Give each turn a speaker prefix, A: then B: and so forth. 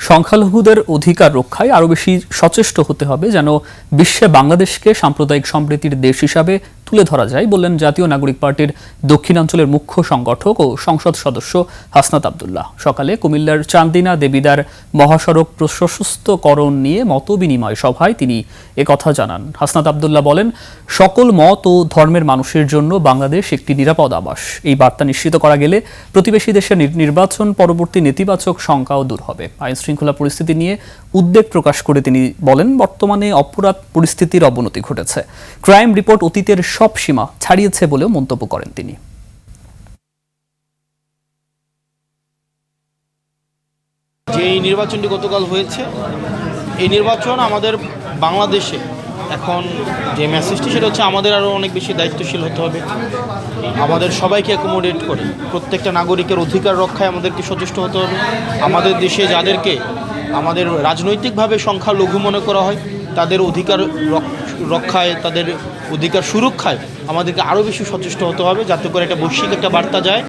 A: সংখ্যালঘুদের অধিকার রক্ষায় আরও বেশি সচেষ্ট হতে হবে যেন বিশ্বে বাংলাদেশকে সাম্প্রদায়িক সম্প্রীতির দেশ হিসাবে তুলে ধরা যায় বললেন জাতীয় নাগরিক পার্টির দক্ষিণাঞ্চলের মুখ্য সংগঠক ও সংসদ সদস্য হাসনাত আব্দুল্লাহ। সকালে কুমিল্লার চান্দিনা দেবিদ্বার মহাসড়ক প্রশস্তকরণ নিয়ে মতবিনিময় সভায় তিনি একথা জানান। হাসনাত আব্দুল্লাহ বলেন, সকল মত ও ধর্মের মানুষের জন্য বাংলাদেশ একটি নিরাপদ আবাস। এই বার্তা নিশ্চিত করা গেলে প্রতিবেশী দেশের নির্বাচন পরবর্তী নেতিবাচক শঙ্কাও দূর হবে। আইনশৃঙ্খলা পরিস্থিতি নিয়ে উদ্বেগ প্রকাশ করে তিনি বলেন, বর্তমানে অপরাধ পরিস্থিতির অবনতি ঘটেছে। ক্রাইম রিপোর্ট অতীতের সব সীমা ছাড়িয়েছে বলেও মন্তব্য করেন তিনি।
B: যে এই নির্বাচনটি গতকাল হয়েছে, এই নির্বাচন আমাদের বাংলাদেশে এখন যে মেসেজটি সেটা হচ্ছে আমাদের আরও অনেক বেশি দায়িত্বশীল হতে হবে। আমাদের সবাইকে অ্যাকোমোডেট করে প্রত্যেকটা নাগরিকের অধিকার রক্ষায় আমাদেরকে সচেষ্ট হতে হবে। আমাদের দেশে যাদেরকে আমাদের রাজনৈতিকভাবে সংখ্যালঘু মনে করা হয় তাদের অধিকার রক্ষায়, তাদের অধিকার সুরক্ষায় আমাদেরকে আরও বেশি সচেষ্ট হতে হবে, যাতে করে একটা বৈশ্বিক একটা বার্তা যায়।